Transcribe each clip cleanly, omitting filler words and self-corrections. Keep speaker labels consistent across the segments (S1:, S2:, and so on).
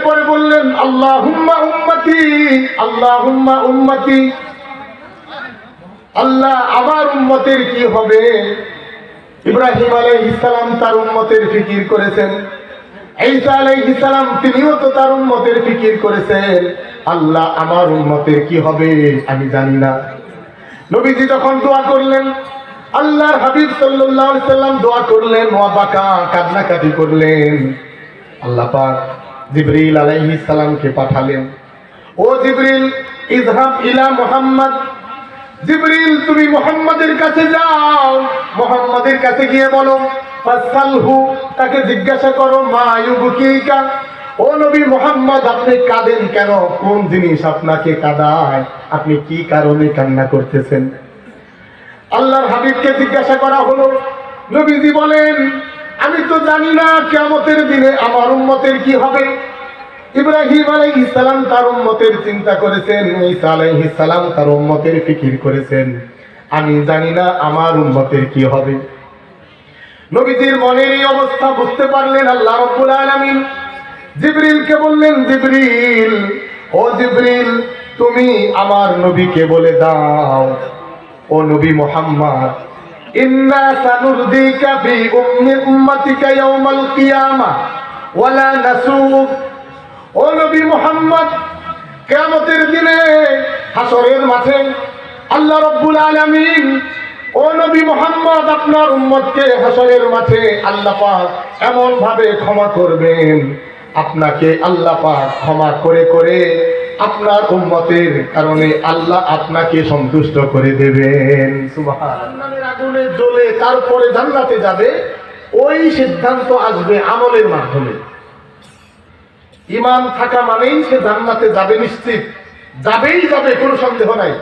S1: এরপরে বললেন আল্লাহুম্মা উম্মতি, আল্লাহুম্মা উম্মতি, আল্লাহ আমার উম্মতের কি হবে? ইব্রাহিম আলাইহিস সালাম তার উম্মতের ফিকির করেছেন, ঈসা আলাইহিস সালাম তিনিও তো তার উম্মতের ফিকির করেছেন। আল্লাহ আমার উম্মতের কি হবে আমি জানি না। নবীজি যখন দোয়া করলেন, আল্লাহর হাবিব সাল্লাল্লাহু আলাইহি সাল্লাম দোয়া করলেন, ওয়া বাকা, কান্নাকাটি করলেন। আল্লাহ পাক জিবরিল আলাইহিস সালামকে পাঠালেন, ও জিবরিল ইযহাব ইলা মুহাম্মদ, জিবরিল তুমি মুহাম্মাদের কাছে যাও, মুহাম্মাদের কাছে গিয়ে বলো ফাসালহু, তাকে জিজ্ঞাসা করো মা ইউবকিকা, ও নবী মুহাম্মদ আপনি কাঁদেন কেন? কোন জিনিস আপনাকে কাঁদায়? আপনি কি কারণে কান্না করতেছেন? আল্লাহর হাবিবকে জিজ্ঞাসা করা হলো। নবীজি বলেন আমি তো জানি না কিয়ামতের দিনে আমার উম্মতের কি হবে। ইব্রাহিম আলাইহিস সালাম তার উম্মতের চিন্তা করেছেন, ঈসা আলাইহিস সালাম তার উম্মতের ফিকির করেছেন, আমি জানি না আমার উম্মতের কি হবে। নবীজির মনের এই অবস্থা বুঝতে পারলেন আল্লাহ রাব্বুল আলামিন জিবরিলকে বললেন, জিবরিল, ও জিবরিল তুমি আমার নবীকে বলে দাও, ও নবী মুহাম্মদ, ইন্না সানুরদিকা ফি উম্মাতিকা ইয়াউমাল কিয়ামাহ ওয়ালা নাসুক, ও নবী মুহাম্মদ কিয়ামতের দিনে হাসরের মাঠে আল্লাহ রাব্বুল আলামিন, ও নবী মুহাম্মদ আপনার উম্মতকে হাসরের মাঠে আল্লাহ পাক এমন ভাবে ক্ষমা করবেন, আপনাকে আল্লাহ পাক ক্ষমা করে করে আপনার উম্মতের কারণে আল্লাহ আপনাকে সন্তুষ্ট করে দেবেন। সুবহানাল্লাহ। আগুনে জ্বলে তারপরে জান্নাতে যাবে, ওই সিদ্ধান্ত আসবে আমলের মাধ্যমে। ঈমান থাকা মানেই সে জান্নাতে যাবে, নিশ্চিত যাবেই যাবে, কোনো সন্দেহ নাই।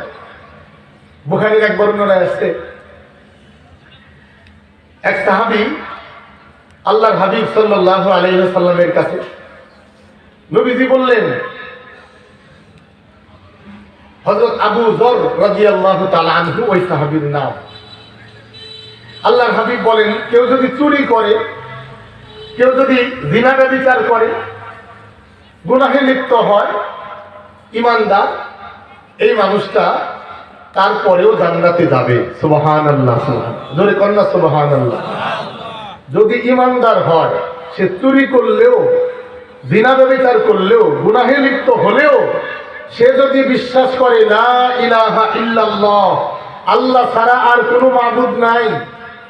S1: বুখারীর এক বর্ণনায় আছে, এক সাহাবী আল্লাহর হাবিব সাল্লাল্লাহু আলাইহি ওয়াসাল্লামের কাছে, নবীজি বললেন, হযরত আবু যর রাদিয়াল্লাহু তাআলা আনহু ওই সাহাবীর নাম। আল্লাহর হাবিব বলেন কেউ যদি চুরি করে, কেউ যদি জিনা ব্যভিচার করে, গুনাহে লিপ্ত হয়, ঈমানদার, এই মানুষটা তারপরেও জান্নাতে যাবে। সুবহানাল্লাহ, সুবহানাল্লাহ, জোরে কন্না সুবহানাল্লাহ। যদি ঈমানদার হয়, সে চুরি করলেও, জিনা ব্যভিচার করলেও, গুনাহে লিপ্ত হলেও, সে যদি বিশ্বাস করে লা ইলাহা ইল্লাল্লাহ, আল্লাহ ছাড়া আর কোনো মাবুদ নাই,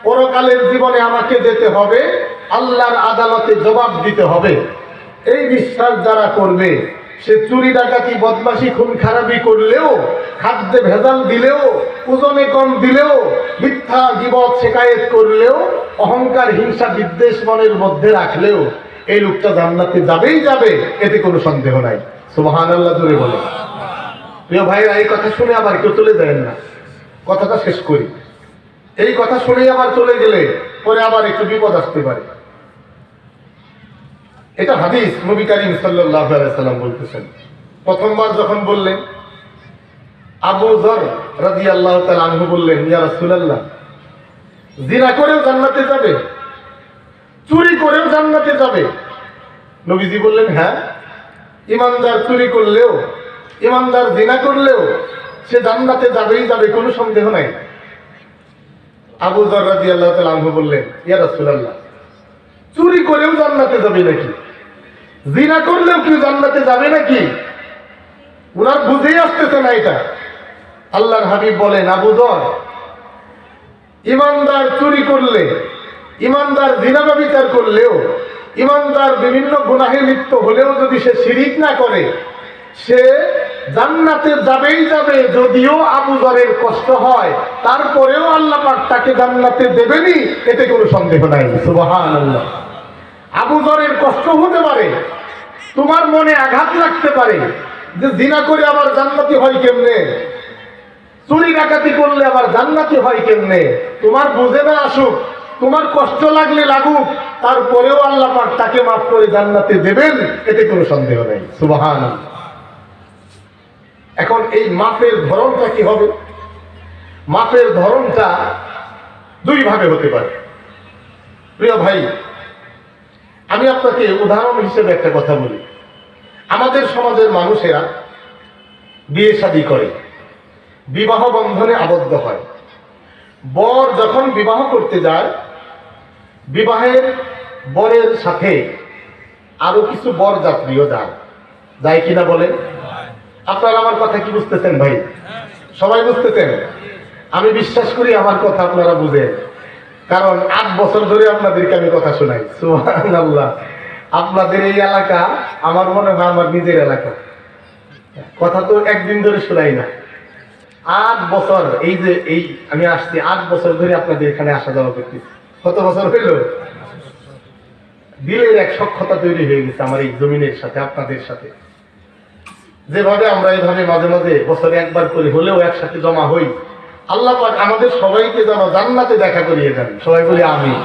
S1: পরকালের জীবনে আমাকে যেতে হবে, আল্লাহর আদালতে জবাব দিতে হবে, এই বিশ্বাস যারা করবে, সে চুরি ডাকাতি বদমাশি খুন খারাপি করলেও, খাদ্যে ভেজাল দিলেও, ওজনে কম দিলেও, মিথ্যা গীবত শিকায়েত করলেও, অহংকার হিংসা বিদ্বেষ মনের মধ্যে রাখলেও, এই লোকটা জান্নাতে যাবেই যাবে, এতে কোনো সন্দেহ নাই। সুবহানাল্লাহ জোরে বলে। প্রিয় ভাইরা, এই কথা শুনে আবার কেউ চলে যায় না, কথাটা শেষ করি। এই কথা শুনেই আবার চলে গেলে পরে আবার একটু বিপদ আসতে পারে। এটা হাদিস, নবী করিম সাল্লাল্লাহু আলাইহি সাল্লাম বলতেছেন। প্রথমবার যখন বললেন, আবু যর রাদিয়াল্লাহু তাআলা আনহু বললেন, ইয়া রাসূলুল্লাহ, জিনা করেও জান্নাতে যাবে, চুরি করেও জান্নাতে যাবে? নবীজি বললেন, হ্যাঁ, ঈমানদার চুরি করলেও, ঈমানদার জিনা করলেও সে জান্নাতে যাবেই যাবে, কোনো সন্দেহ নাই। আবু যর রাদিয়াল্লাহু তাআলা আনহু বললেন, ইয়া রাসূলুল্লাহ, চুরি করেও জান্নাতে যাবে নাকি? জিনা করলেও কি জান্নাতে যাবে নাকি? ওনার বুঝেই আসতেছে না এটা। আল্লাহর হাবিব বলেন, আবু যর, ঈমানদার চুরি করলে, ঈমানদার জিনা ব্যভিচার করলেও, ঈমানদার বিভিন্ন গুনাহে লিপ্ত হলেও যদি সে শিরিক না করে, সে জান্নাতে যাবেই যাবে। যদিও আবু যরের কষ্ট হয়, তারপরেও আল্লাহ পাক তাকে জান্নাতে দেবেনই, এতে কোনো সন্দেহ নাই। সুবহানাল্লাহ। আবু যরের কষ্ট হতে পারে, তোমার মনে আঘাত লাগতে পারে যে জিনা করে আবার জান্নাতি হয় কেমনে, চুরি ডাকাতি করলে আবার জান্নাতি হয় কেমনে, তোমার বুঝে না আসুক, তোমার কষ্ট লাগলে লাগুক, তারপরেও আল্লাহ পাক তাকে মাফ করে জান্নাতে দেবেন, এতে কোনো সন্দেহ নাই। সুবহানাল্লাহ। এখন এই মাফের ধরনটা কি হবে? মাফের ধরনটা দুই ভাবে হতে পারে। প্রিয় ভাই, আমি আপনাকে উদাহরণ হিসেবে একটা কথা বলি। আমাদের সমাজের মানুষেরা বিয়ে শাদী করে, বিবাহ বন্ধনে আবদ্ধ হয়। বর যখন বিবাহ করতে যায়, বিবাহের বরের সাথে আরো কিছু বরযাত্রীও যায় কিনা বলেন? আপনারা আমার কথা কি বুঝতেছেন ভাই? সবাই বুঝতেছেন? আমি বিশ্বাস করি আমার কথা আপনারা বুঝেন, কারণ 8 বছর ধরে আপনাদেরকে আমি কথা শোনাই। সুবহানাল্লাহ। আপনাদের এই এলাকা আমার মনে হয় আমার নিজের এলাকা, কথা তো একদিন ধরে শোনাই না। 8 বছর, এই আমি আসছি 8 বছর ধরে আপনাদের এখানে আসা যাওয়া করতেছি। কত বছর হইল? দিলের এক সখ্যতা তৈরি হয়ে গেছে আমার এই জমিনের সাথে, আপনাদের সাথে। যেভাবে আমরা এইভাবে মাঝে মাঝে বছরে একবার করে হলেও একসাথে জমা হই, আল্লাহ পাক আমাদের সবাইকে যেন জান্নাতে দেখা করিয়ে দেন। সবাই বলি আমিন।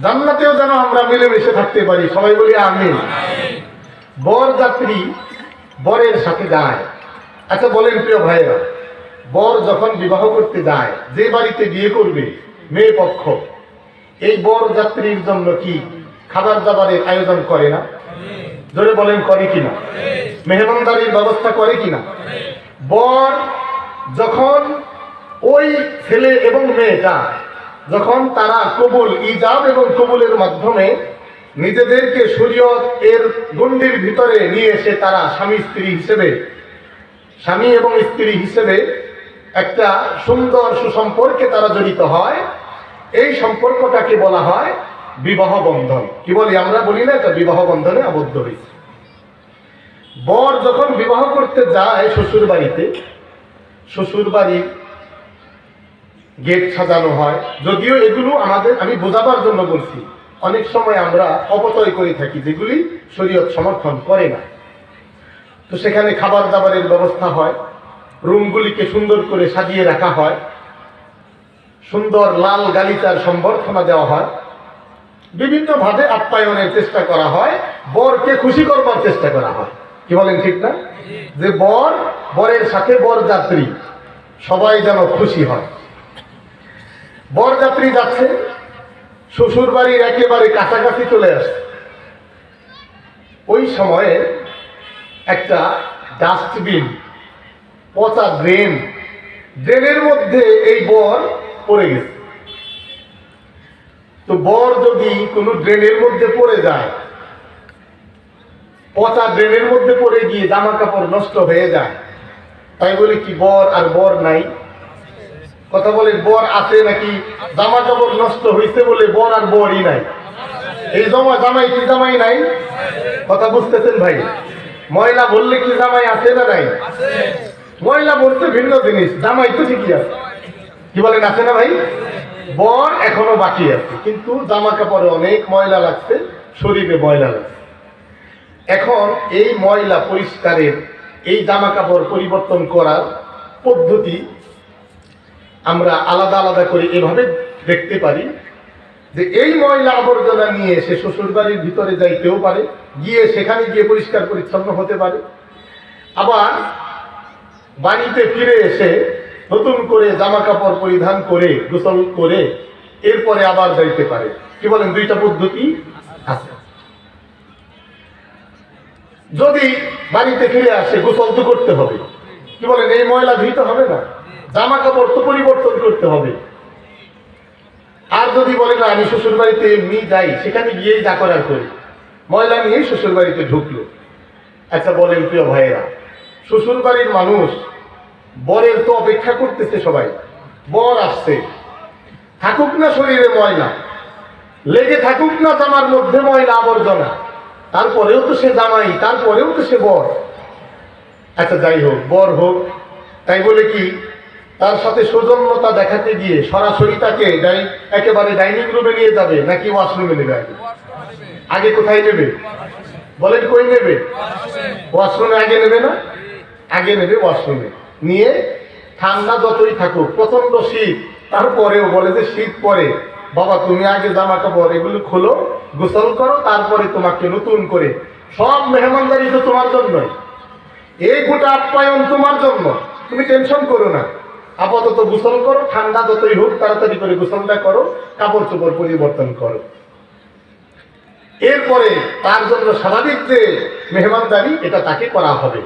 S1: জান্নাতেও যেন আমরা মিলেমিশে থাকতে পারি। সবাই বলি আমিন। বরযাত্রী বরের সাথে যায়। আচ্ছা বলেন প্রিয় ভাইরা, বর যখন বিবাহ করতে যায়, যে বাড়িতে বিয়ে করবে মেয়ে পক্ষ, এই বরযাত্রীর জন্য কি খাবার দাবারের আয়োজন করে না? জোরে বলেন করে কিনা? মেহমানদারির ব্যবস্থা করে কিনা? বর যখন ওই ছেলে এবং মেয়েটা যখন তারা কবুল, ইজাব এবং কবুলের মাধ্যমে নিজেদেরকে শরীয়ত এর গণ্ডির ভিতরে নিয়ে এসে তারা স্বামী এবং স্ত্রী হিসেবে একটা সুন্দর সুসম্পর্কে তারা জড়িত হয়, এই সম্পর্কটাকে বলা হয় বিবাহ বন্ধন। কি বলি আমরা? বলি না এটা বিবাহ বন্ধনে আবদ্ধ হয়েছে। বর যখন বিবাহ করতে যায় শ্বশুর বাড়িতে, শ্বশুর বাড়ির গেট সাজানো হয়। যদিও এগুলো আমি বোঝাবার জন্য বলছি, অনেক সময় আমরা অপচয় করে থাকি যেগুলি শরীয়ত সমর্থন করে না। তো সেখানে খাবার দাবারের ব্যবস্থা হয়, রুমগুলিকে সুন্দর করে সাজিয়ে রাখা হয়, সুন্দর লাল গালিচার সম্বর্ধনা দেওয়া হয়, বিভিন্ন ভাবে আপ্যায়নের চেষ্টা করা হয়, বরকে খুশি করবার চেষ্টা করা হয়। কি বলেন ঠিক না? যে বরের সাথে বরযাত্রী সবাই যেন খুশি হয়। বরযাত্রী যাচ্ছে, শ্বশুর বাড়ির একেবারে কাছাকাছি চলে আসছে। ওই সময়ে একটা ডাস্টবিন, পচা ড্রেনের মধ্যে এই বর পড়ে গেছে। তো বর যদি কোনো ড্রেনের মধ্যে পড়ে যায়, পচা ড্রেনের মধ্যে পড়ে গিয়ে জামা কাপড় নষ্ট হয়ে যায়, তাই বলে কি বর আর বর নাই? কথা বলেন, বর আছে নাকি জামা কাপড় নষ্ট হয়েছে বলে বর আর বরই নাই? এই জামাই কি জামাই নাই? কথা বুঝতেছেন ভাই? ময়লা বললে কি জামাই আছে না নাই? ময়লা বলতে ভিন্ন জিনিস, জামাই তো ঠিকই আছে। কি বলেন, আছে না ভাই? বর এখনো বাকি আছে, কিন্তু জামা কাপড়ে অনেক ময়লা লাগছে, শরীরে ময়লা লাগছে। এখন এই ময়লা পরিষ্কারের, এই জামা কাপড় পরিবর্তন করার পদ্ধতি আমরা আলাদা আলাদা করে এভাবে দেখতে পারি যে এই ময়লা আবর্জনা নিয়ে সে শ্বশুর বাড়ির ভিতরে যাইতেও পারে, গিয়ে সেখানে গিয়ে পরিষ্কার পরিচ্ছন্ন হতে পারে, আবার বাড়িতে ফিরে এসে নতুন করে জামা কাপড় পরিধান করে গোসল করে এরপরে আবার যাইতে পারে। কি বলেন, দুইটা পদ্ধতি আছে। যদি বাড়িতে ফিরে আসে, গোসল তো করতে হবে। কি বলেন, এই ময়লা ধুইতে হবে না? জামা কাপড় তো পরিবর্তন করতে হবে। আর যদি বলে না আমি শ্বশুর বাড়িতে এমনি যাই, সেখানে গিয়েই যা করার করি, ময়লা নিয়েই শ্বশুর বাড়িতে ঢুকলো। আচ্ছা বলেন প্রিয় ভাইয়েরা, শ্বশুর বাড়ির মানুষ বরের তো অপেক্ষা করতেছে, সবাই বর আসছে, থাকুক না শরীরে ময়লা, লেগে থাকুক না জামার মধ্যে ময়লা আবর্জনা, তারপরেও তো সে জামাই, তারপরেও তো সে বর। আচ্ছা যাই হোক, বর হোক, তাই বলে কি তার সাথে সৌজন্যতা দেখাতে গিয়ে সরাসরি তাকে একেবারে ডাইনিং রুমে নিয়ে যাবে নাকি ওয়াশরুমে নেবে? আগে কোথায় নেবে বলেন? কই নেবে? ওয়াশরুমে আগে নেবে না? আগে নেবে ওয়াশরুমে নিয়ে, ঠান্ডা যতই থাকুক, প্রচন্ড শীত, তারপরেও বলে যে শীত পরে বাবা তুমি আগে জামা কাপড় এগুলো খোলো, গোসল করো, তারপরে তোমাকে নতুন করে সব মেহমানদারি তো তোমার জন্যই, এই গোটা আপ্যায়ন তোমার জন্য, তুমি টেনশন করো না, আপাতত গোসল করো, ঠান্ডা যতই হোক তাড়াতাড়ি করে গোসলটা করো, কাপড় চোপড় পরিবর্তন করো। এরপরে তার জন্য স্বাভাবিক যে মেহমানদারি এটা তাকে করা হবে।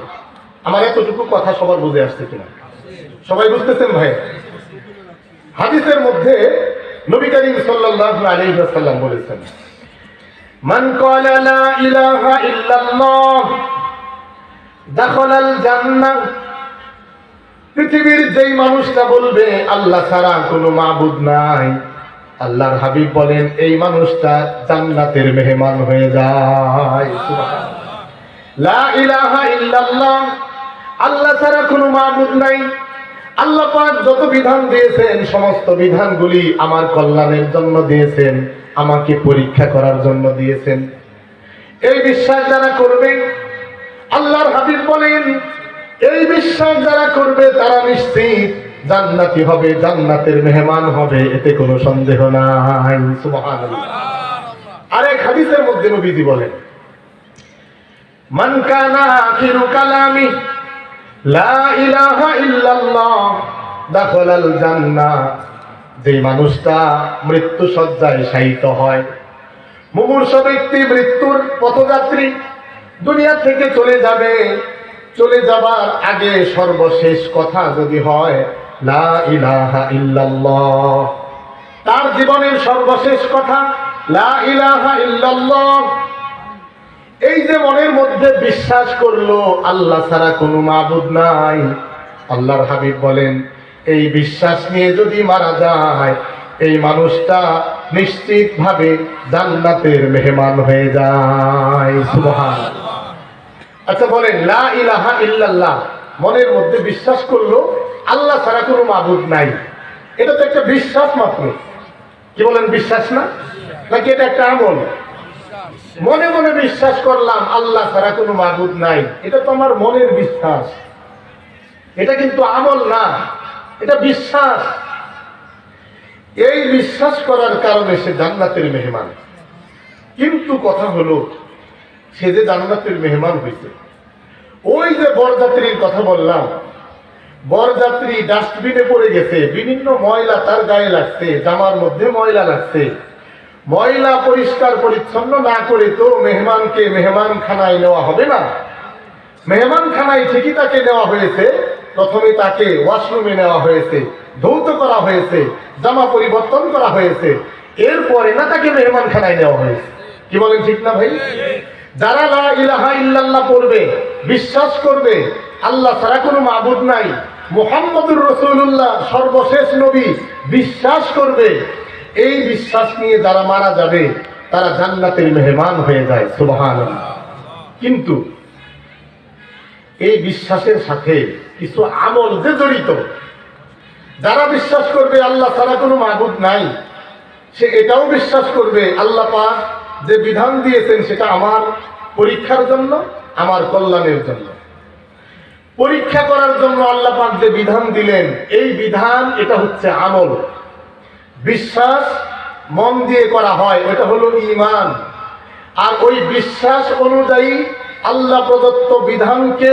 S1: আমার এতটুকু কথা সবার বুঝে আসছে কিনা? সবাই বুঝতেছেন ভাই? হাদিসের মধ্যে নবী করিম সাল্লাল্লাহু আলাইহি ওয়াসাল্লাম বলেছেন, মান ক্বালা লা ইলাহা ইল্লাল্লাহ দাখালাল জান্নাহ। পৃথিবীর যেই মানুষটা বলবে আল্লাহ ছাড়া কোনো মাবুদ নাই, আল্লাহর হাবিব বলেন এই মানুষটা জান্নাতের মেহমান হয়ে যায়। সুবহানাল্লাহ। লা ইলাহা ইল্লাল্লাহ, আল্লাহ ছাড়া কোনো মাবুদ নাই। আল্লাহ পাক যত বিধান দিয়েছেন সমস্ত বিধানগুলি আমার কল্যাণের জন্য দিয়েছেন, আমাকে পরীক্ষা করার জন্য দিয়েছেন। এই বিশ্বাস যারা করবে, আল্লাহর হাবিব বলেন এই বিশ্বাস যারা করবে তারা নিশ্চিত জান্নাতি হবে, জান্নাতের মেহমান হবে, এতে কোনো সন্দেহ নাই। সুবহানাল্লাহ। আরেক হাদিসের মধ্যে নবীজি বলেন, মান কানা আখিরু কালামি লা ইলাহা ইল্লাল্লাহ দাখালাল জান্নাহ। যে মানুষটা মৃত্যু শয্যায় শায়িত হয়, মুমূর্ষ ব্যক্তি, মৃত্যুর পথযাত্রী, দুনিয়া থেকে চলে যাবে, চলে যাবার আগে সর্বশেষ কথা যদি হয় লা ইলাহা ইল্লাল্লাহ, তার জীবনের সর্বশেষ কথা লা ইলাহা ইল্লাল্লাহ, এই যে মনের মধ্যে বিশ্বাস করলো আল্লাহ ছাড়া কোনো মাবুদ নাই, আল্লাহর হাবিব বলেন এই বিশ্বাস নিয়ে যদি মারা যায় এই মানুষটা নিশ্চিতভাবে জান্নাতের মেহমান হয়ে যায়। সুবহানাল্লাহ। আচ্ছা বলেন, লা ইলাহা ইল্লাল্লাহ মনের মধ্যে বিশ্বাস করলো আল্লাহ ছাড়া কোনো মাবুদ নাই, এটা তো একটা বিশ্বাস মাত্র। কি বলেন, বিশ্বাস না? নাকি এটা একটা আমল? মনে মনে বিশ্বাস করলাম আল্লাহ ছাড়া কোনো মাবুদ নাই, এটা তো আমার মনের বিশ্বাস, এটা কিন্তু আমল না, এটা বিশ্বাস। এই বিশ্বাস করার কারণে সে জান্নাতের মেহমান। কিন্তু কথা হলো সে যে জান্নাতের মেহমান হয়েছে, ওই যে বরযাত্রীর কথা বললাম, বরযাত্রী ডাস্টবিনে পড়ে গেছে, বিভিন্ন ময়লা তার গায়ে লাগছে, জামার মধ্যে ময়লা লাগছে, ময়লা পরিষ্কার পরিচ্ছন্ন না করে তো মেহমানকে মেহমানখানায় নেওয়া হবে না। মেহমানখানায় ঠিকই তাকে নেওয়া হয়েছে, প্রথমে তাকে ওয়াশরুমে নেওয়া হয়েছে, ধৌত করা হয়েছে, জামা পরিবর্তন করা হয়েছে, এরপরে না তাকে মেহমানখানায় নেওয়া হয়েছে। কি বলেন, ঠিক না ভাই? যারা লা ইলাহা ইল্লাল্লাহ পড়বে, বিশ্বাস করবে আল্লাহ ছাড়া কোনো মাবুদ নাই, মুহাম্মদুর রাসূলুল্লাহ সর্বশেষ নবী, বিশ্বাস করবে, এই বিশ্বাস নিয়ে যারা মারা যাবে তারা জান্নাতের মেহমান হয়ে যায়। সুবহানাল্লাহ। কিন্তু এই বিশ্বাসের সাথে কিছু আমল যে জড়িত, যারা বিশ্বাস করবে আল্লাহ ছাড়া কোনো মাবুদ নাই, সে এটাও বিশ্বাস করবে আল্লাহ পাক যে বিধান দিয়েছেন সেটা আমার পরীক্ষার জন্য, আমার কল্যাণের জন্য। পরীক্ষা করার জন্য আল্লাহ পাক যে বিধান দিলেন, এই বিধান এটা হচ্ছে আমল। বিশ্বাস মন দিয়ে করা হয়, ওটা হলো ঈমান। আর ওই বিশ্বাস অনুযায়ী আল্লাহ প্রদত্ত বিধানকে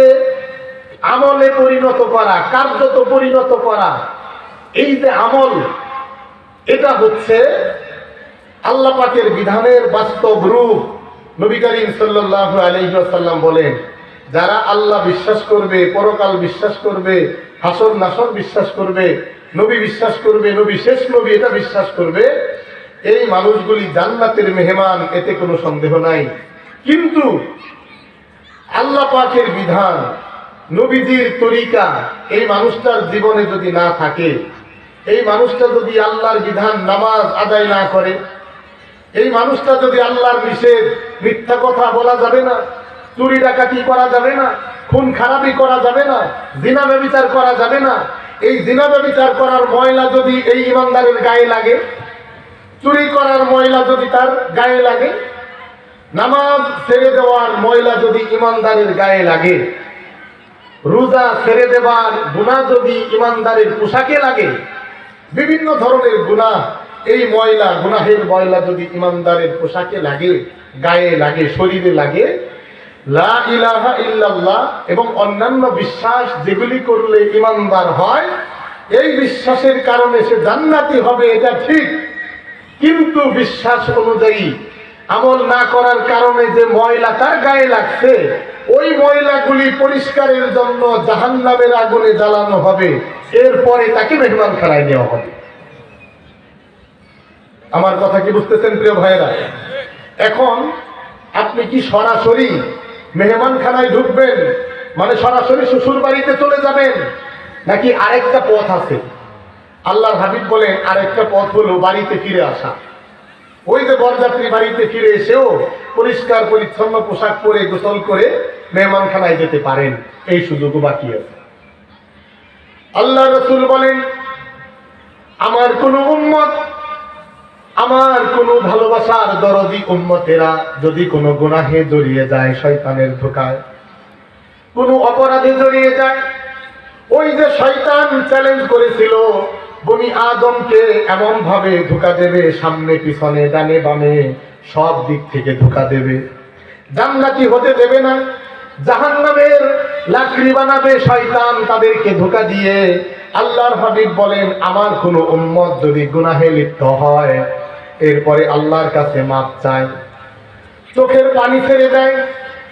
S1: আমলে পরিণত করা, কার্যত পরিণত করা, এই যে আমল, এটা হচ্ছে আল্লাহ পাকের বিধানের বাস্তব রূপ। নবী করিম সাল্লাল্লাহু আলাইহি ওয়াসাল্লাম বলেন, যারা আল্লাহ বিশ্বাস করবে, পরকাল বিশ্বাস করবে, হাসর নাসর বিশ্বাস করবে, নবী বিশ্বাস করবে, নবী শেষ নবী এটা বিশ্বাস করবে, এই মানুষগুলি জান্নাতের মেহমান, এতে কোনো সন্দেহ নাই। কিন্তু আল্লাহ পাকের বিধান, নবীজির তরিকা এই মানুষটার জীবনে যদি না থাকে, এই মানুষটা যদি আল্লাহর বিধান নামাজ আদায় না করে, এই মানুষটা যদি আল্লাহর নিষেধ, মিথ্যা কথা বলা যাবে না, চুরি ডাকাতি করা যাবে না, খুন খারাপি করা যাবে না, জিনা ব্যভিচার করা যাবে না, এই জিনা ব্যভিচার করার ময়লা যদি এই ইমানদারের গায়ে লাগে, চুরি করার ময়লা যদি তার গায়ে লাগে, নামাজ ছেড়ে দেওয়ার ময়লা যদি ইমানদারের গায়ে লাগে, রোজা ছেড়ে দেওয়ার গুনাহ যদি ইমানদারের পোশাকে লাগে, বিভিন্ন ধরনের গুনাহ, এই ময়লা, গুনাহের ময়লা যদি ইমানদারের পোশাকে লাগে, গায়ে লাগে, শরীরে লাগে, লা ইলাহা ইল্লাল্লাহ এবং অন্যান্য বিশ্বাস যেগুলি করলে ইমানদার হয়, এই বিশ্বাসের কারণে সে জান্নাতি হবে, এটা ঠিক। কিন্তু বিশ্বাস অনুযায়ী আমল না করার কারণে যে ময়লা তার গায়ে লাগছে, ওই ময়লাগুলি পরিষ্কারের জন্য জাহান্নামের আগুনে জ্বালানো হবে, এরপরে তাকে মেহমানখানায় নেওয়া হবে। আমার কথা কি বুঝতেছেন প্রিয় ভাইরা? এখন আপনি কি সরাসরি মেহমানখানায় ঢুকবেন, মানে সরাসরি শ্বশুর বাড়িতে চলে যাবেন, নাকি আরেকটা পথ আছে? আল্লাহর হাবিব বলেন আরেকটা পথ হলো বাড়িতে ফিরে আসা। ওই যে বরযাত্রী বাড়িতে ফিরে এসেও পরিষ্কার পরিচ্ছন্ন পোশাক পরে গোসল করে মেহমানখানায় যেতে পারেন, এই সুযোগও বাকি আছে। আল্লাহ রাসূল বলেন, আমার কোন উম্মত, আমার কোন ভালোবাসার দরদি উম্মতেরা যদি কোনো গুনাহে জড়িয়ে যায়, শয়তানের ধোঁকায় কোন অপরাধে জড়িয়ে যায়, ওই যে শয়তান চ্যালেঞ্জ করেছিল বনি আদমকে এমন ভাবে ধোঁকা দেবে, সামনে পিছনে ডানে বামে সব দিক থেকে ধোঁকা দেবে, জান্নাতি হতে দেবে না, জাহান্নামের লাকড়ি বানাবে শয়তান তাদেরকে ধোঁকা দিয়ে। আল্লাহর হাবিব বলেন, আমার কোন উম্মত যদি গুনাহে লিপ্ত হয়, এরপরে আল্লাহর কাছে মাপ চায়, চোখের পানি ছেড়ে দেয়,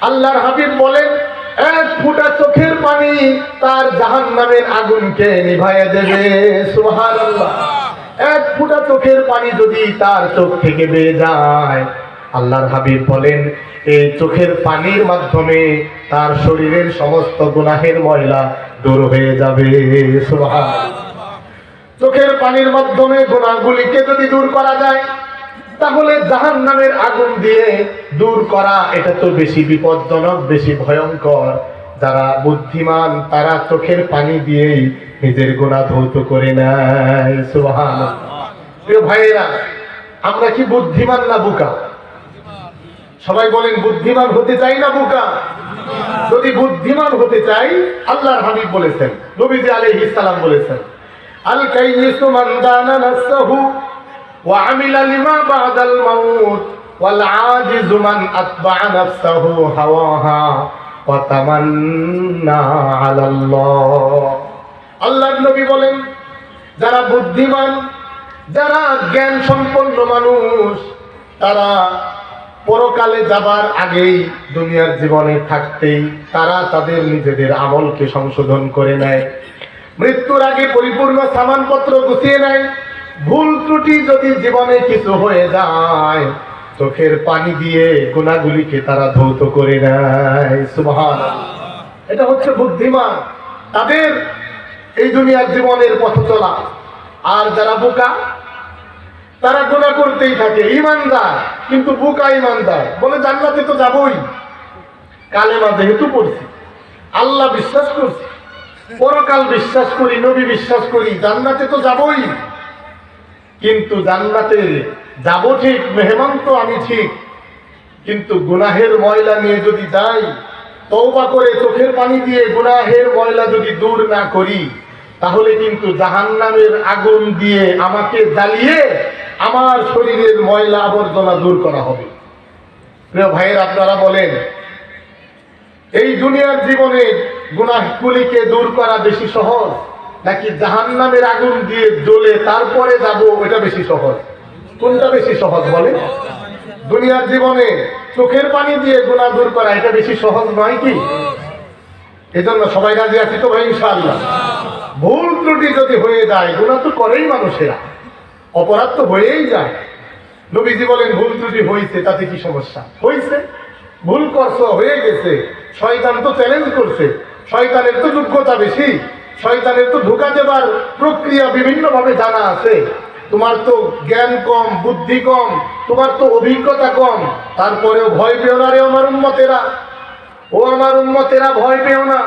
S1: আল্লাহর হাবিব বলেন এক ফোঁটা চোখের পানি তার জাহান্নামের আগুনকে নিভাইয়া দেবে। সুবহানাল্লাহ। এক ফোঁটা চোখের পানি যদি তার চোখ থেকে বেয়ে যায়, আল্লাহর হাবিব বলেন এই চোখের পানির মাধ্যমে তার শরীরের সমস্ত গুনাহের ময়লা দূর হয়ে যাবে। সুবহানাল্লাহ। চোখের পানির মাধ্যমে গুনাহগুলিকে যদি দূর করা যায়, তাহলে জাহান্নামের আগুন দিয়ে দূর করা এটা তো বেশি বিপজ্জনক, বেশি ভয়ঙ্কর। যারা বুদ্ধিমান তারা চোখের পানি দিয়েই নিজের গুনাহ ধৌত করে নেয়। সুবহানাল্লাহ। প্রিয় ভাইয়েরা, আমরা কি বুদ্ধিমান না বোকা? সবাই বলেন, বুদ্ধিমান হতে চাই না বোকা? যদি বুদ্ধিমান হতে চাই, আল্লাহর হাবিব বলেছেন, নবীজি আলাইহিস সালাম বলেছেন, আল কাইয়িসু মান দানা নাফসাহু ওয়া আমিলা লিমা বাদাল মাউত ওয়াল আজিজু মান আতবা'a নাফসাহু হাওয়াহা ওয়া তামান্না আলাল্লাহ। আল্লাহর নবী বলেন, যারা বুদ্ধিমান, যারা জ্ঞান সম্পন্ন মানুষ, তারা পরকালে যাবার আগেই, দুনিয়ার জীবনে থাকতেই তারা তাদের নিজেদের আমলকে সংশোধন করে নেয়, মৃত্যুর আগে পরিপূর্ণ সামানপত্র গুছিয়ে নেয়। ভুল ত্রুটি যদি জীবনে কিছু হয়ে যায়, চোখের পানি দিয়ে গুনাহগুলিকে তারা ধৌত করে নেয়। সুবহানাল্লাহ। এটা হচ্ছে বুদ্ধিমান, তাদের এই দুনিয়ার জীবনের পথ চলা। আর যারা বোকা, তারা গুনাহ করতেই থাকে। ঈমানদার কিন্তু বোকা ঈমানদার, বলে জান্নাতে তো যাবই, কালেমা যেহেতু পড়ছি, আল্লাহ বিশ্বাস করছি, পরকাল বিশ্বাস করি, নবী বিশ্বাস করি, জান্নাতে তো যাবই। কিন্তু জান্নাতে যাব ঠিক, মেহমান তো আমি ঠিক, কিন্তু গুনাহের ময়লা নিয়ে যদি যাই, তওবা করে চোখের পানি দিয়ে গুনাহের ময়লা যদি দূর না করি, তাহলে কিন্তু জাহান্নামের আগুন দিয়ে আমাকে জ্বালিয়ে আমার শরীরের ময়লা আবর্জনা দূর করা হবে। প্রিয় ভাইয়ের, আপনারা বলেন, এই দুনিয়ার জীবনে গুনাহগুলিকে দূর করা বেশি সহজ, নাকি জাহান্নামের আগুন দিয়ে জ্বলে তারপরে যাব ওটা বেশি সহজ? কোনটা বেশি সহজ বলেন? দুনিয়ার জীবনে চোখের পানি দিয়ে গুনাহ দূর করা এটা বেশি সহজ নয় কি? এজন্য সবাই রাজি আছি তো ভাই ইনশাআল্লাহ? ভুল ত্রুটি যদি হয়ে যায়, গুনাহ তো করেই মানুষেরা, অপরাধ তো হয়েই যায়। নবীজি বলেন, ভুল ত্রুটি হয়েছে তাতে কি সমস্যা? হয়েছে, ভুল করছো, হয়ে গেছে, শয়তান তো চ্যালেঞ্জ করছে, শয়তানের তো যোগ্যতা বেশি, শয়তানের তো ধোঁকা দেবার প্রক্রিয়া বিভিন্ন ভাবে জানা আছে। তোমার তো জ্ঞান কম, বুদ্ধি কম, তোমার তো অভিজ্ঞতা কম, তারপরেও ভয় পেও না রে আমার উম্মতেরা, ও আমার উম্মতেরা ভয় পেও না।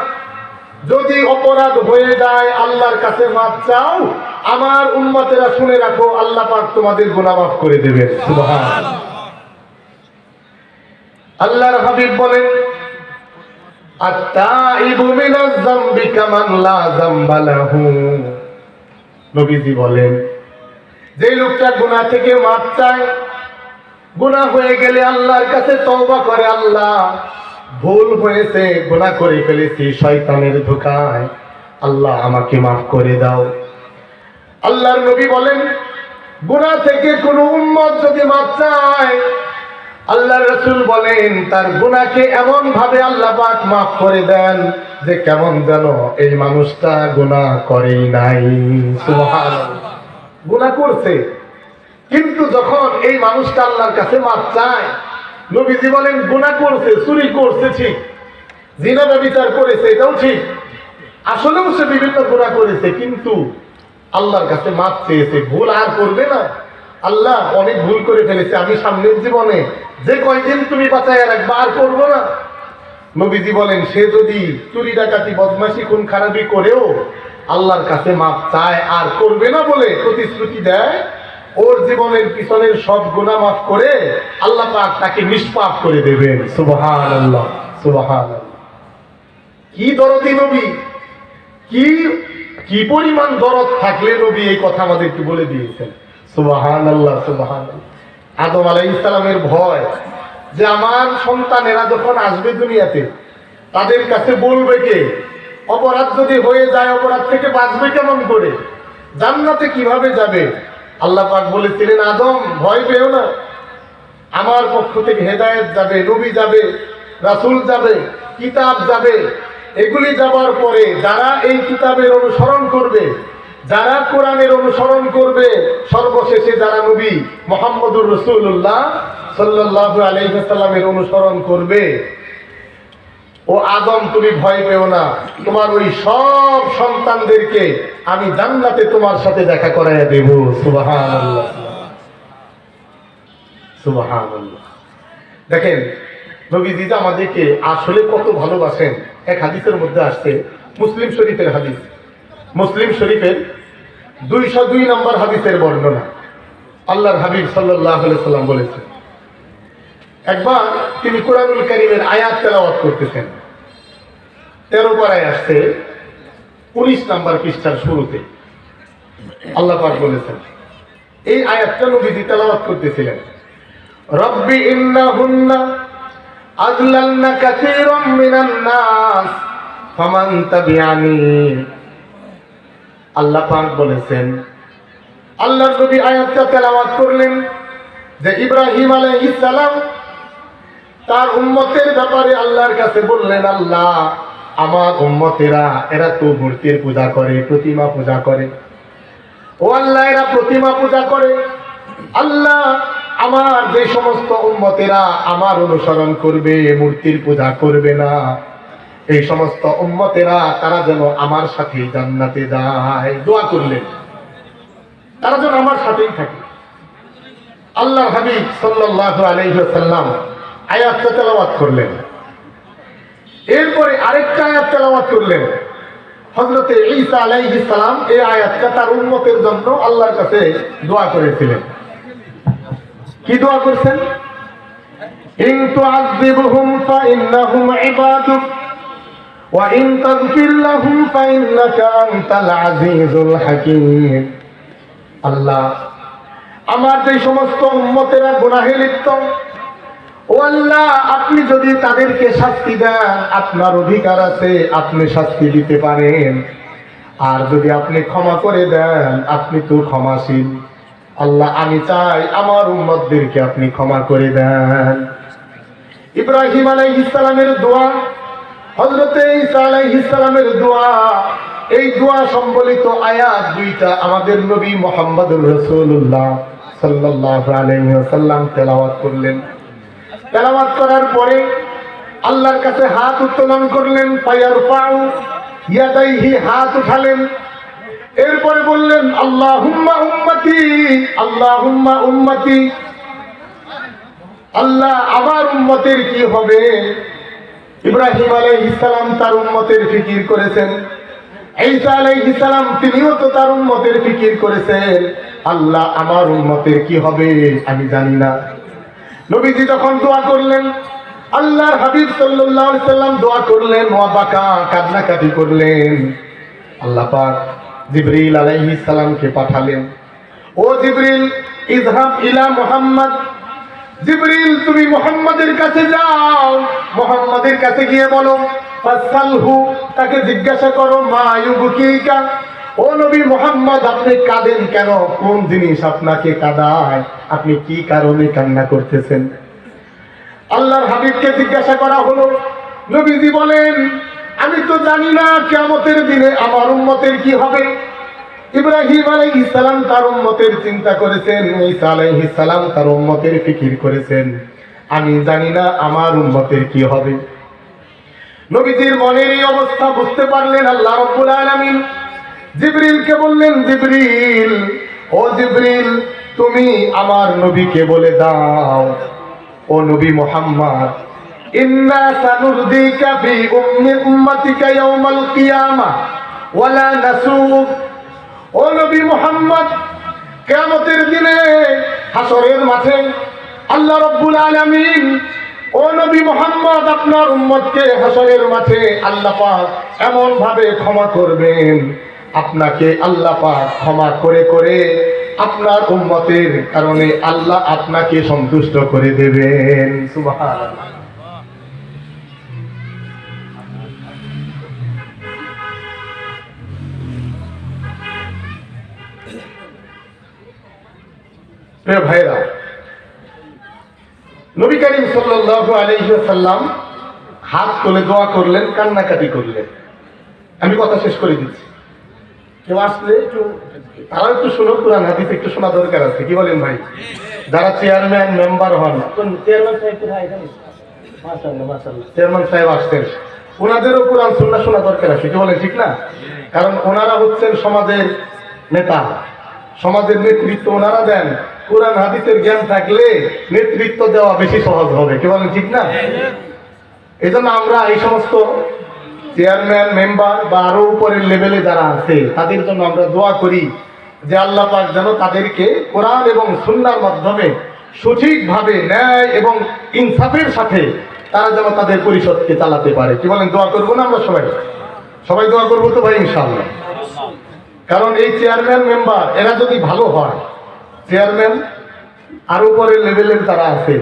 S1: যদি অপরাধ হয়ে যায়, আল্লাহর কাছে মাপ চাও, আমার উম্মতেরা শুনে রাখো, আল্লাহ পাক তোমাদের গুনাহ মাফ করে দেবেন। সুবহানাল্লাহ। আল্লাহর হাবিব বলেন, আত-তাইবু মিনাজ যামবি কামান লা যামবা লাহু। নবীজি বলেন, যে লোকটা গুনাহ থেকে মাপ চায়, গুনাহ হয়ে গেলে আল্লাহর কাছে তওবা করে, আল্লাহ ভুল হয়েছে, গুনাহ করে ফেলেছি শয়তানের ধোঁকায়, আল্লাহ আমাকে মাফ করে দাও। আল্লাহর নবী বলেন, গুনাহ থেকে কোনো উম্মত যদি মাপ চায়, আল্লাহ রাসূল বলেন তার গুনাহকে এমন ভাবে আল্লাহ পাক মাফ করে দেন যে কেমন যেন এই মানুষটা গুনাহ করেই নাই। সুবহানাল্লাহ। গুনাহ করছে, কিন্তু যখন এই মানুষটা আল্লাহর কাছে মাফ চায়, নবীজি বলেন গুনাহ করছে, চুরি করছে ঠিক, জিনা ব্যভিচার করেছে এটাও ঠিক, আসলেও সে বিভিন্ন গুনাহ করেছে, কিন্তু আল্লাহর কাছে মাফ চেয়েছে, ভুল আর করবে না। আল্লাহ অনেক ভুল করে ফেলেছে, আমি সামনের জীবনে যে কয়দিন তুমি বাঁচায় রাখবা আর করবো না। নবীজি বলেন সে যদি চুরি ডাকাতি বদমাশি খুন খারাপি করেও আল্লাহর কাছে মাফ চায় আর করবে না বলে প্রতিশ্রুতি দেয়, ওর জীবনের পিছনের সব গুনাহ মাফ করে আল্লাহ পাক তাকে নিষ্পাপ করে দেবেন। সুবহানাল্লাহ, সুবহানাল্লাহ। কি দরদি নবী, কি কি পরিমাণ দরদ থাকলে নবী এই কথা আমাদেরকে বলে দিয়েছেন। সুবহানাল্লাহ, সুবহানাল্লাহ। আদম আলাইহিস সালামের ভয় যে আমার সন্তানেরা যখন আসবে দুনিয়াতে তাদের কাছে বলবে কে, অপরাধ যদি হয়ে যায় অপরাধ থেকে বাঁচবে কেমন করে, জান্নাতে কিভাবে যাবে। আল্লাহ পাক বলেছিলেন আদম ভয় পেও না, আমার পক্ষ থেকে হেদায়েত যাবে, নবী যাবে, রাসূল যাবে, কিতাব যাবে। এগুলি যাবার পরে যারা এই কিতাবের অনুসরণ করবে, যারা কোরআনের অনুসরণ করবে, সর্বশেষে যারা নবী মুহাম্মদুর রাসূলুল্লাহ সাল্লাল্লাহু আলাইহি ওয়াসাল্লামের অনুসরণ করবে, ও আদম তুমি ভয় পেও না, তোমার ওই সব সন্তানদেরকে আমি জান্নাতে তোমার সাথে দেখা করাইয়া দেব। সুবহানাল্লাহ, সুবহানাল্লাহ। দেখেন নবীজি আমাদেরকে আসলে কত ভালোবাসেন। এক হাদিসের মধ্যে আসছে, মুসলিম শরীফের হাদিস, মুসলিম শরীফের 202 নম্বর হাদিসের বর্ণনা। আল্লাহর হাবিব সাল্লাল্লাহু আলাইহি ওয়াসাল্লাম বলেছেন, একবার তিনি কোরআনুল কারীমের আয়াত তেলাওয়াত করতেছেন, 13 পারায় আসছে 19 নম্বর পৃষ্ঠার শুরুতে। আল্লাহ পাক বলেছেন, এই আয়াতটা নবীজি তেলাওয়াত করতেছিলেন, রব্বি ইন্নাহুন্না আযলালনা কাসীরাম মিনান নাস ফামান তাবিআনি। আল্লাহ পাক বলেছেন, আল্লাহর নবী আয়াতটা তেলাওয়াত করলেন যে ইব্রাহিম আলাইহিস সালাম তার উম্মতের ব্যাপারে আল্লাহর কাছে বললেন, আল্লাহ আমার উম্মতেরা এরা তো মূর্তির পূজা করে, প্রতিমা পূজা করে, ও আল্লাহ এরা প্রতিমা পূজা করে, আল্লাহ আমার যে সমস্ত উম্মতেরা আমার অনুসরণ করবে, মূর্তির পূজা করবে না, এই সমস্ত উম্মতেরা তারা যেন আমার সাথে জান্নাতে যায়। দোয়া করলেন তারা যেন আমার সাথেই থাকে। আল্লাহর হাবিব সাল্লাল্লাহু আলাইহি ওয়াসাল্লাম আয়াতটা তেলাওয়াত করলেন, এরপরে আরেকটা আয়াত তেলাওয়াত করলেন। হযরতে ঈসা আলাইহিস সালাম এই আয়াতটা তার উম্মতের জন্য আল্লাহর কাছে দোয়া করেছিলেন। কি দোয়া করছেন? ইন তুআযিবহুম ফাইন্নাহুম ইবাদুক ওয়া ইন তাগফির লাহুম ফাইন্নাকা আনতাল আজিজুল হাকীম। আল্লাহ আমার যে সমস্ত উম্মতেরা গুনাহে লিপ্ত, ও আল্লাহ আপনি যদি তাদেরকে শাস্তি দেন আপনার অধিকার আছে, আপনি শাস্তি দিতে পারেন, আর যদি আপনি ক্ষমা করে দেন আপনি তো ক্ষমাশীল। আল্লাহ আমি চাই আমার উম্মতদেরকে আপনি ক্ষমা করে দেন। ইব্রাহিম আলাইহিস সালামের দোয়া, হযরতে ঈসা আলাইহিস সালামের দোয়া, এই দোয়া সম্বলিত আয়াত দুইটা আমাদের নবী মুহাম্মদুর রাসূলুল্লাহ সাল্লাল্লাহু আলাইহি ওয়াসাল্লাম তেলাওয়াত করলেন। তেলাওয়াত করার পরে আল্লাহর কাছে হাত উত্তোলন করলেন, ফায়ারফাউ ইয়াদাইহি, হাত উঠালেন, এরপরে বললেন আল্লাহুম্মা উম্মতি, আল্লাহুম্মা উম্মতি। আল্লাহ আমার উম্মতের কি হবে? ইব্রাহিম আলাইহিস সালাম তার উম্মতের ফিকির করেছেন, ঈসা আলাইহিস সালাম তিনিও তো তার উম্মতের ফিকির করেছেন। আল্লাহ আমার উম্মতের কি হবে আমি জানি না। নবীজি যখন দোয়া করলেন, আল্লাহর হাবিব সাল্লাল্লাহু আলাইহি সাল্লাম দোয়া করলেন, ওয়া বাকা, কান্নাকাটি করলেন। আল্লাহ পাক জিবরিল আলাইহিস সালামকে পাঠালেন, ও জিবরিল ইযহাব ইলা মুহাম্মদ, জিবরিল তুমি মুহাম্মাদের কাছে যাও, মুহাম্মাদের কাছে গিয়ে বলো ফাসালহু, তাকে জিজ্ঞাসা করো, মা ইউবকিকা, ও নবী মুহাম্মদ আপনি কাঁদেন কেন, কোন জিনিস আপনাকে কাঁদায়, আপনি কি কারণে কান্না করতেছেন। আল্লাহর হাবিবকে জিজ্ঞাসা করা হলো, নবীজি বলেন, আমি তো জানি না কিয়ামতের দিনে আমার উম্মতের কি হবে। ইব্রাহিম আলাইহিস সালাম তার উম্মতের চিন্তা করেছেন, ঈসা আলাইহিস সালাম তার উম্মতের ফিকির করেছেন, আমি জানি না আমার উম্মতের কি হবে। নবীজির মনের এই অবস্থা বুঝতে পারলেন আল্লাহ রাব্বুল আলামিন জিবরিলকে বললেন, জিবরিল, ও জিবরিল, তুমি আমার নবীকে বলে দাও, ও নবী মুহাম্মদ, ইন্না সানুরদিকা ফি উম্মাতিকা ইয়াউমাল কিয়ামাহ ওয়ালা নাসুক। ও নবী মুহাম্মদ, কিয়ামতের দিনে হাসরের মাঠে আল্লাহ রাব্বুল আলামিন, ও নবী মুহাম্মদ, আপনার উম্মতকে হাসরের মাঠে আল্লাহ পাক এমন ভাবে ক্ষমা করবেন, আপনাকে আল্লাহ পাক ক্ষমা করে করে আপনার উম্মতের কারণে আল্লাহ আপনাকে সন্তুষ্ট করে দেবেন। সুবহানাল্লাহ। প্রিয় ভাইরা, নবী করিম সাল্লাল্লাহু আলাইহি ওয়াসাল্লাম হাত তুলে দোয়া করলেন, কান্নাকাটি করলেন। আমি কথা শেষ করে দিচ্ছি, কেউ আসলে একটু তারা একটু শুনো, কোরআন হাদিস একটু শোনা দরকার আছে, কি বলেন ভাই? যারা চেয়ারম্যান মেম্বার হন, চেয়ারম্যান সাহেব কোথায়? মাশাআল্লাহ মাশাআল্লাহ, চেয়ারম্যান সাহেব আসছেন, ওনাদেরও কোরআন সুন্নাহ শোনা দরকার আছে, কি বলেন, ঠিক না? কারণ ওনারা হচ্ছেন সমাজের নেতা, সমাজের নেতৃত্ব ওনারা দেন। কোরআন হাদিসের জ্ঞান থাকলে নেতৃত্ব দেওয়া বেশি সহজ হবে, কি বলেন, ঠিক না? এই জন্য আমরা এই সমস্ত চেয়ারম্যান মেম্বার বা আরো উপরের লেভেলে যারা আছে তাদের জন্য আমরা দোয়া করি যে আল্লাহ পাক যেন তাদেরকে কোরআন এবং সুন্নাহর মাধ্যমে সঠিকভাবে ন্যায় এবং ইনসাফের সাথে তারা যেন তাদের পরিষদকে চালাতে পারে, কি বলেন? দোয়া করবো না আমরা সবাই? সবাই দোয়া করবো তো ভাই, ইনশাআল্লাহ। কারণ এই চেয়ারম্যান মেম্বার এরা যদি ভালো হয়, চেয়ারম্যান আরো উপরের লেভেলের যারা আছে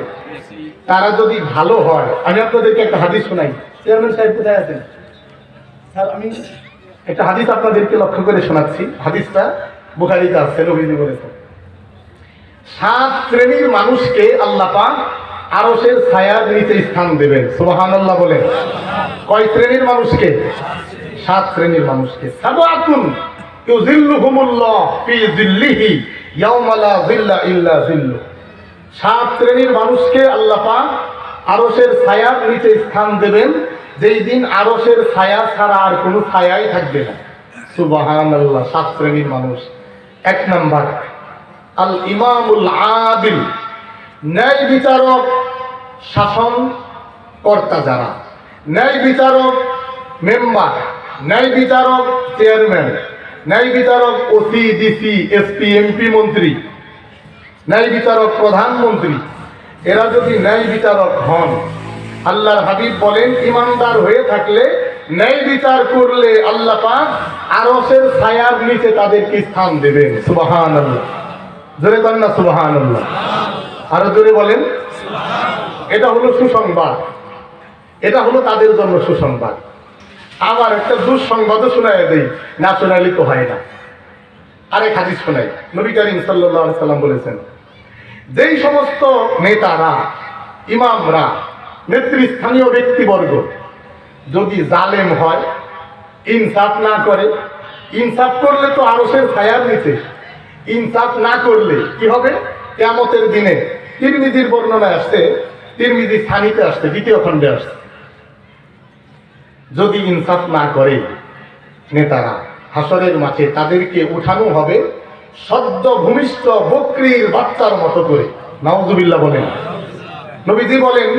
S1: তারা যদি ভালো হয়, আমি আপনাদেরকে একটা হাদিস শোনাই। চেয়ারম্যান সাহেব কোথায় আছেন? স্যার, আমি একটা হাদিস আপনাদেরকে লক্ষ্য করে শোনাচ্ছি। হাদিসটা বুখারীতে আছে, নবীজি বলেছেন, 7 শ্রেণীর মানুষকে আল্লাহ পাক আরশের ছায়ার নিচে স্থান দেবেন। সুবহানাল্লাহ বলেন। কয় শ্রেণীর মানুষকে? 7 শ্রেণীর মানুষকে। সাবআতুন ইউযিল্লুহুমুল্লাহ ফি যিল্লিহি ইয়াওমা লা যিল্লা ইল্লা যিল্লু। 7 শ্রেণীর মানুষকে আল্লাহ পাক আরশের ছায়ার নিচে স্থান দেবেন, যেই দিন আরশের ছায়া ছাড়া আর কোনো ছায়াই থাকবে না। সুবহানাল্লাহ। 7 শ্রেণীর মানুষ। 1 নাম্বার আল ইমামুল আদিল, ন্যায় বিচারক, শাসন কর্তা যারা, ন্যায় বিচারক মেম্বার, ন্যায় বিচারক চেয়ারম্যান, ন্যায় বিচারক ওসি ডিসি এসপি এমপি মন্ত্রী, ন্যায় বিচারক প্রধানমন্ত্রী, এরা যদি ন্যায় বিচারক হন, আল্লাহর হাবিব বলেন ইমানদার হয়ে থাকলে ন্যায় বিচার করলে আল্লাহ পাক আরশের ছায়ার নিচে তাদেরকে স্থান দেবেন। সুবহানাল্লাহ। জোরে বলেন না সুবহানাল্লাহ? আরো জোরে বলেন। এটা হলো সুসংবাদ, এটা হলো তাদের জন্য সুসংবাদ। আবার একটা দুঃসংবাদও শোনায় দেই, না শোনাইলে তো হয় না। আরেক হাদিস শোনাই। নবী করিম সাল্লাল্লাহু আলাইহি সাল্লাম বলেছেন, যেই সমস্ত নেতারা, ইমামরা, নেতৃস্থানীয় ব্যক্তিবর্গ যদি জালেম হয়, ইনসাফ না করে, ইনসাফ করলে তো আরশের ছায়ার নিচে, ইনসাফ না করলে কি হবে? কিয়ামতের দিনে তিরমিজির বর্ণনায় আসছে, তিরমিজি সানিতে আসছে, 2য় খণ্ডে আসছে, যদি ইনসাফ না করে নেতারা, হাসরের মাঠে তাদেরকে উঠানো হবে সদ্য ভূমিষ্ঠ বকরির বাচ্চার মতো করে। নাউযুবিল্লাহ বলেন। নবীজি বলেন,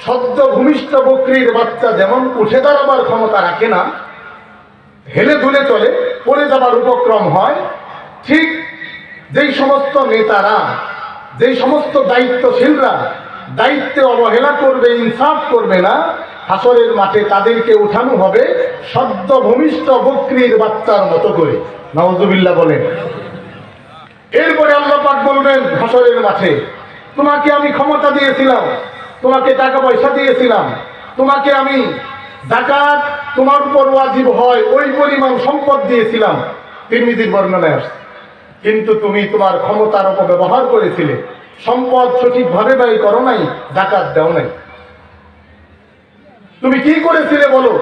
S1: সদ্য ভূমিষ্ঠ বকরির বাচ্চা যেমন উঠে দাঁড়াবার ক্ষমতা রাখে না, হেলে দুলে চলে, পড়ে যাবার উপক্রম হয়, ঠিক যেই সমস্ত নেতারা, যেই সমস্ত দায়িত্বশীলরা দায়িত্বে অবহেলা করবে, ইনসাফ করবে না, হাসরের মাঠে তাদেরকে উঠানো হবে সদ্য ভূমিষ্ঠ বকরির বাচ্চার মতো করে। নাউযুবিল্লাহ বলেন। এরপরে আল্লাহ পাক বলবেন হাসরের মাঠে, তোমাকে আমি ক্ষমতা দিয়েছিলাম, তোমাকে টাকা পয়সা দিয়েছিলাম, তোমাকে আমি যাকাত তোমার উপর ওয়াজিব হয় ওই পরিমাণ সম্পদ দিয়েছিলাম, তিরমিজির বর্ণনায় আসছে, কিন্তু তুমি তোমার ক্ষমতার অপব্যবহার করেছিলে, সম্পদ সঠিকভাবে ব্যয় করো নাই, যাকাত দাও নাই। তুমি কি করেছিলে বলো।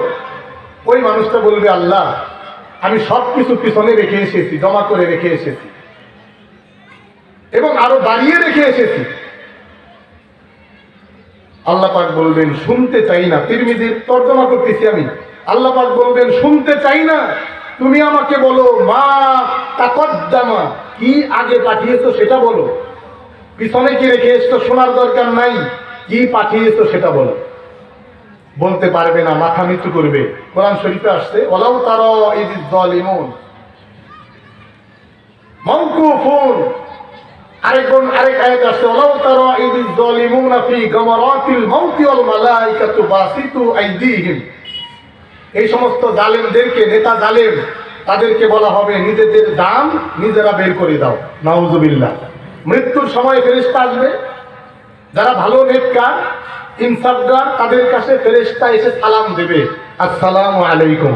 S1: ওই মানুষটা বলবে, আল্লাহ আমি সবকিছু পিছনে রেখে এসেছি, জমা করে রেখে এসেছি এবং আরো বাড়িয়ে রেখে এসেছি। আল্লাহ পাক বলবেন, শুনতে চাই না। তিরমিজির তর্জমা করতেছি আমি। আল্লাহ পাক বলবেন, শুনতে চাই না, তুমি আমাকে বলো মা তাকদ্দামা, কি আগে পাঠিয়েছো সেটা বলো। পিছনে কি রেখে এসছো শোনার দরকার নাই, কি পাঠিয়েছো সেটা বলো। বলতে পারবে না, মাথা নিচু করবে। কোরআন শরীফে আসছে, ওয়ালাউ তারা ইযিজ যালিমুন মাওকুফুন। আরেক আয়াত আসছে, ওয়ালাউ তারা ইযিজ যালিমুনা ফি গামারাতিল মাউতি ওয়াল মালাইকাতু বাসিতু আইদিহিম। এই সমস্ত জালেমদেরকে, নেতা জালেম, তাদেরকে বলা হবে নিজেদের দাম নিজেরা বের করে দাও। নাউজুবিল্লাহ। মৃত্যুর সময় ফেরেশতা আসবে, যারা ভালো নেককার ইনসাফগার, তাদের কাছে ফেরেশতা এসে সালাম দেবে, আসসালামু আলাইকুম।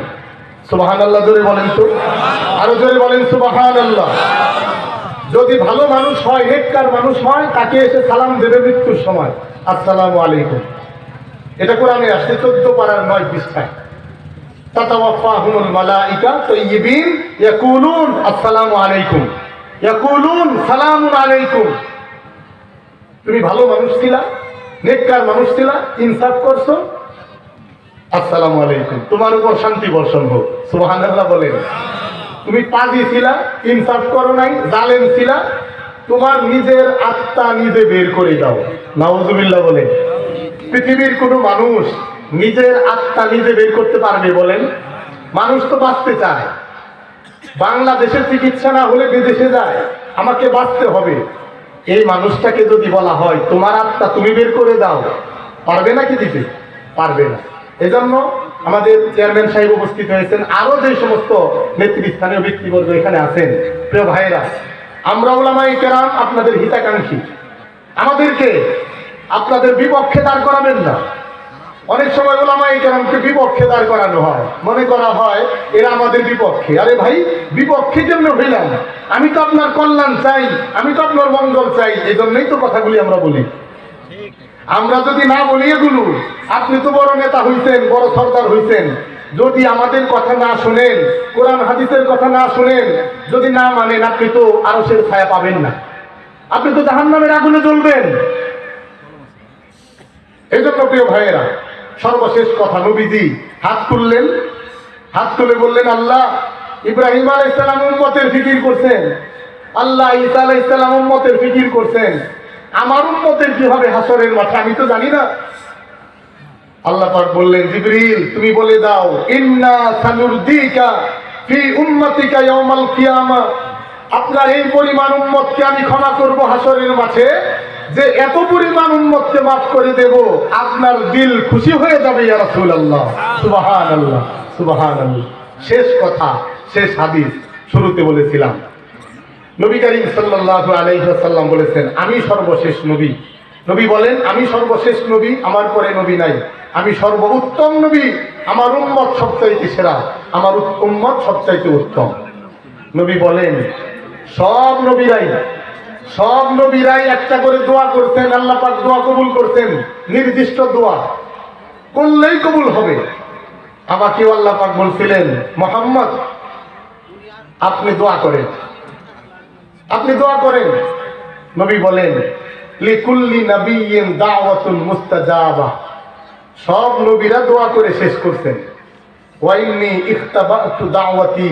S1: সুবহানাল্লাহ জোরে বলেন তো, আরো জোরে বলেন সুবহানাল্লাহ। যদি ভালো মানুষ হয়, নেককার মানুষ হয়, তাকে এসে সালাম দেবে মৃত্যুর সময়, আসসালামু আলাইকুম। এটা কোরআনে আসছে 14 পারার 9 পৃষ্ঠায়। তাতাওয়াফাহুমুল মালাইকা তাইয়িবিন ইয়াকুলুন আসসালামু আলাইকুম, ইয়াকুলুন সালামুন আলাইকুম। তুমি ভালো মানুষ ছিলা, নেককার মানুষ ছিলা, ইনসাফ করছো, আসসালামু আলাইকুম, তোমার উপর শান্তি বর্ষণ হোক। সুবহানাল্লাহ বলেন। তুমি পাজি ছিলা, ইনসাফ করো নাই, জালেম ছিলা, তোমার নিজের আত্মা নিজে বের করে দাও। নাউজুবিল্লাহ বলেন। পৃথিবীর কোনো মানুষ নিজের আত্মা নিজে বের করতে পারবে বলেন? মানুষ তো বাঁচতে চায়, বাংলাদেশের চিকিৎসা না হলে বিদেশে যায়, আমাকে বাঁচতে হবে। এই মানুষটাকে যদি বলা হয় তোমার আত্মা তুমি বের করে দাও, পারবে নাকি দিতে? পারবে না। এজন্য আমাদের চেয়ারম্যান সাহেব উপস্থিত হয়েছেন, আরো যে সমস্ত নেতৃস্থানীয় ব্যক্তিবর্গ এখানে আছেন, প্রিয় ভাইরা, আমরা উলামায়ে কেরাম আপনাদের হিতাকাঙ্ক্ষী। আমাদেরকে আপনাদের বিপক্ষে দাঁড় করাবেন না। অনেক সময় উলামায়ে কেরামকে বিপক্ষে দাঁড় করানো হয়, মনে করা হয় এরা আমাদের বিপক্ষে। আরে ভাই, বিপক্ষে কেমন হইলাম? আমি তো আপনার কল্যাণ চাই, আমি তো আপনার মঙ্গল চাই, এই জন্যই তো কথাগুলি আমরা বলি। আমরা যদি না বলি এগুলো, আপনি তো বড় নেতা হইছেন, বড় সরকার হইছেন, যদি আমাদের কথা না শুনেন, কোরআন হাদিসের কথা না শুনেন, যদি না মানেন, আপনি তো আরশের ছায়া পাবেন না, আপনি তো জাহান্নামের আগুনে জ্বলবেন। এই জন্য প্রিয় ভাইয়েরা, সর্বশেষ কথা, নবীজি হাত তুললেন, হাত তুলে বললেন, আল্লাহ ইব্রাহিম আলাইহিস সালাম উম্মতের ফিকির করছেন, আল্লাহ ঈসা আলাইহিস সালাম উম্মতের ফিকির করছেন, আমার উম্মতের কি হবে হাসরের মাঠে আমি তো জানি না। আল্লাহ পাক বললেন, জিবরিল তুমি বলে দাও, ইন্না সানুরদিকা ফি উম্মতিকা ইয়াউমাল কিয়ামা, আপনার এই পরিমাণ উম্মতকে আমি ক্ষমা করব হাসরের মাঠে, যে এত পরিমাণ উম্মতকে মাফ করে দেব আপনার দিল খুশি হয়ে যাবে ইয়া রাসূলুল্লাহ। সুবহানাল্লাহ, সুবহানাল্লাহ। শেষ কথা, শেষ হাদিস শুরুতে বলেছিলাম, নবী করিম সাল্লাল্লাহু আলাইহি ওয়াসাল্লাম বলেছেন, আমি সর্বশেষ নবী। নবী বলেন, আমি সর্বশেষ নবী, আমার পরে নবী নাই, আমি সর্বোত্তম নবী, আমার উম্মত সবচাইতে সেরা, আমার উম্মত সবচাইতে উত্তম। নবী বলেন, সব নবীরাই একটা করে দোয়া করতেন, আল্লাহ পাক দোয়া কবুল করতেন, নির্দিষ্ট দোয়া করলেই কবুল হবে। আমাকেও আল্লাহ পাক বলছিলেন, মুহাম্মদ আপনি দোয়া করেন, আপনি দোয়া করেন। নবী বলেন, লিকুল্লি নাবিয়্যিন দাওয়াতুন মুস্তাজাবা, সব নবীরা দোয়া করে শেষ করছেন। ওয়া ইন্নী ইখতাবাতু দাওয়াতি